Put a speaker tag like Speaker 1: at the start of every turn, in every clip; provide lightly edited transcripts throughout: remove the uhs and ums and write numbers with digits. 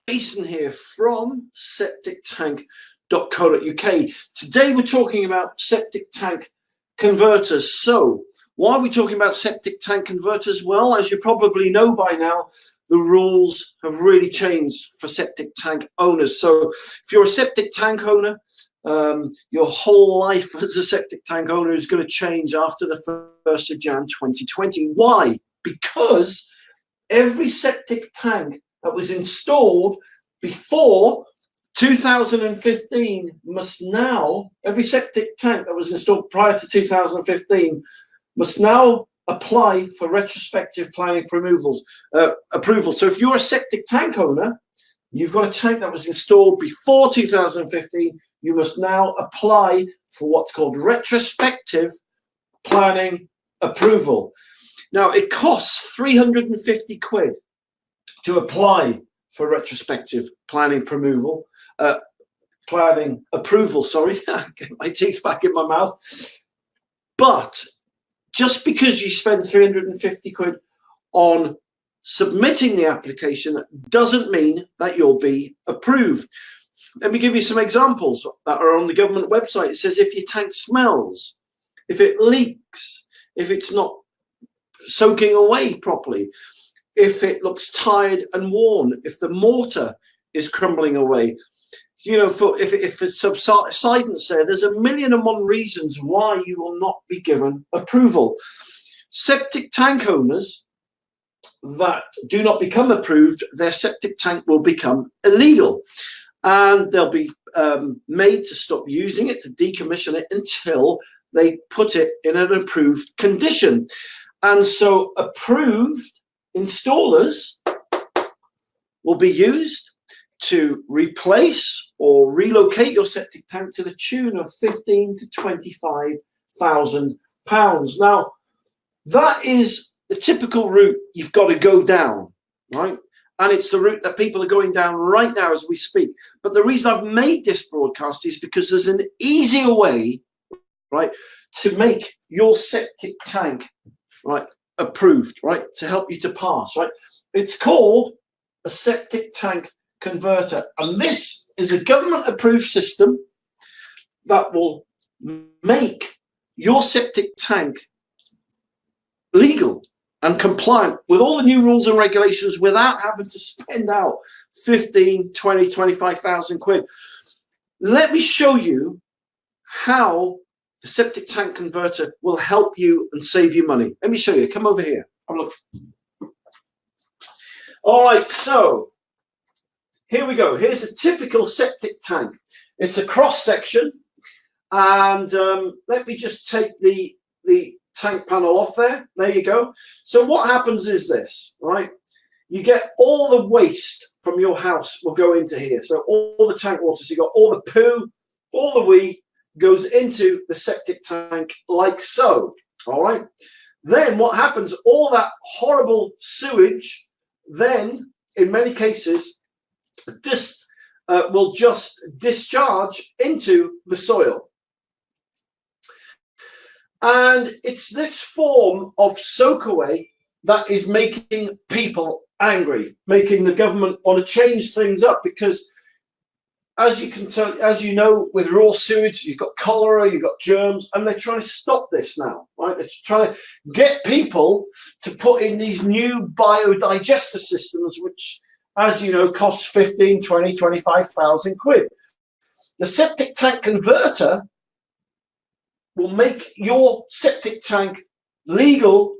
Speaker 1: Jason here from septictank.co.uk. Today we're talking about septic tank converters. So why are we talking about septic tank converters? Well, as you probably know by now, the rules have really changed for septic tank owners. So if you're a septic tank owner, your whole life as a septic tank owner is going to change after the 1st of Jan 2020. Why? Because every septic tank that was installed before 2015 must now, every septic tank that was installed prior to 2015 must now apply for retrospective planning approval. So if you're a septic tank owner, you've got a tank that was installed before 2015, you must now apply for what's called retrospective planning approval. Now, it costs 350 quid to apply for retrospective planning approval. Get my teeth back in my mouth. But just because you spend 350 quid on submitting the application doesn't mean that you'll be approved. Let me give you some examples that are on the government website. It says if your tank smells, if it leaks, if it's not soaking away properly, if it looks tired and worn, if the mortar is crumbling away, you know, if it's subsidence there, there's a million and one reasons why you will not be given approval. Septic tank owners that do not become approved, their septic tank will become illegal, and they'll be made to stop using it, to decommission it until they put it in an approved condition. And so approved installers will be used to replace or relocate your septic tank to the tune of £15,000 to £25,000. Now, that is the typical route you've got to go down, right? And it's the route that people are going down right now as we speak. But the reason I've made this broadcast is because there's an easier way, right, to make your septic tank, right, approved, right, to help you to pass, right? It's called a septic tank converter, and this is a government approved system that will make your septic tank legal and compliant with all the new rules and regulations without having to spend out 15, 20, 25,000 quid. Let me show you how the septic tank converter will help you and save you money. Let me show you. Come over here. Have a look. All right, so here we go. Here's a typical septic tank. It's a cross section, and let me just take the tank panel off there. There you go. So what happens is this, right? You get all the waste from your house will go into here. So all the tank water, so you got all the poo, all the wee goes into the septic tank like so. All right. Then what happens? All that horrible sewage, then in many cases, this will just discharge into the soil. And it's this form of soak away that is making people angry, making the government want to change things up, because as you can tell, as you know, with raw sewage, you've got cholera, you've got germs, and they're trying to stop this now, right? They're trying to get people to put in these new biodigester systems, which, as you know, costs 15, 20, 25,000 quid. The septic tank converter will make your septic tank legal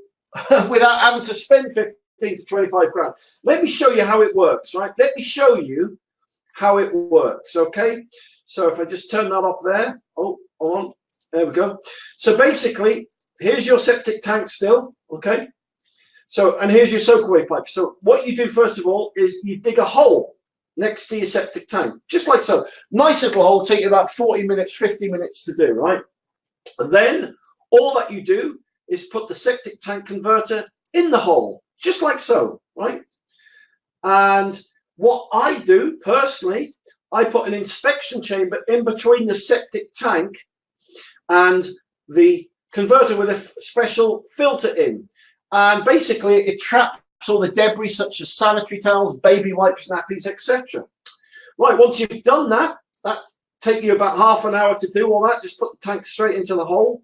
Speaker 1: without having to spend 15 to 25 grand. Let me show you how it works, right? Let me show you how it works, okay? So if I just turn that off there, oh, hold on, there we go. So basically, here's your septic tank still, okay? So, and here's your soak away pipe. So what you do first of all is you dig a hole next to your septic tank, just like so. Nice little hole, take you about 40 minutes, 50 minutes to do, right? And then all that you do is put the septic tank converter in the hole, just like so, right? And what I do personally, I put an inspection chamber in between the septic tank and the converter with a special filter in. And basically it traps all the debris such as sanitary towels, baby wipes, nappies, etc. Right, once you've done that, that take you about half an hour to do all that. Just put the tank straight into the hole.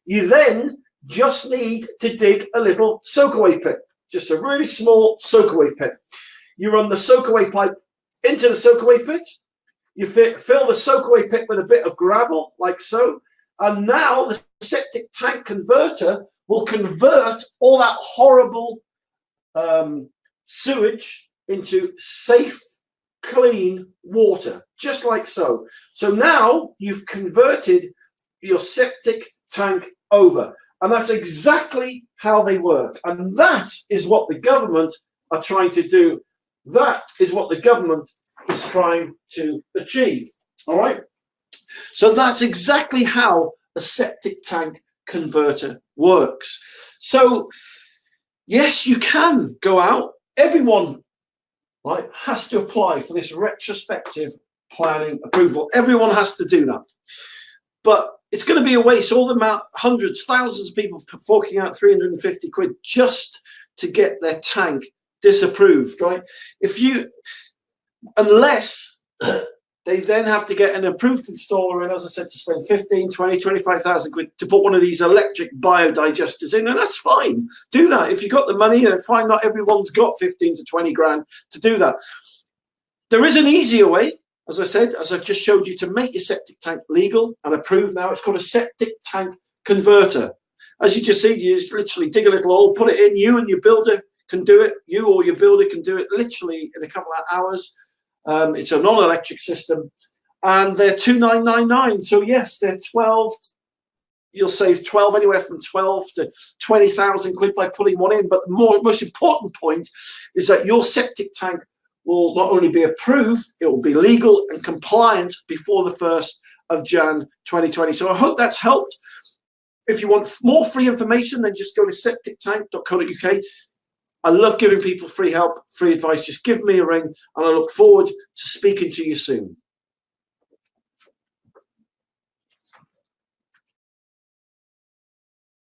Speaker 1: You then just need to dig a little soakaway pit, just a really small soakaway pit. You run the soakaway pipe into the soakaway pit. You fill the soakaway pit with a bit of gravel, like so. And now the septic tank converter will convert all that horrible sewage into safe, clean water, just like so. So now you've converted your septic tank over. And that's exactly how they work. And that is what the government are trying to do. That is what the government is trying to achieve. All right. So that's exactly how a septic tank converter works. So yes, you can go out. Everyone, right, has to apply for this retrospective planning approval. Everyone has to do that. But it's going to be a waste. All the hundreds, thousands of people forking out 350 quid just to get their tank disapproved, right? Unless they then have to get an approved installer in, as I said, to spend 15, 20, 25,000 quid to put one of these electric biodigesters in, and that's fine. Do that. If you've got the money, and fine, not everyone's got 15 to 20 grand to do that. There is an easier way, as I said, as I've just showed you, to make your septic tank legal and approved now. It's called a septic tank converter. As you just see, you just literally dig a little hole, put it in. You and your builder can do it. You or your builder can do it literally in a couple of hours. It's a non-electric system, and they're $2,999. So yes, they're 12. You'll save 12, anywhere from 12 to 20,000 quid by putting one in. But the most important point is that your septic tank will not only be approved, it will be legal and compliant before the 1st of Jan 2020. So I hope that's helped. If you want more free information, then just go to septictank.co.uk. I love giving people free help, free advice. Just give me a ring, and I look forward to speaking to you soon.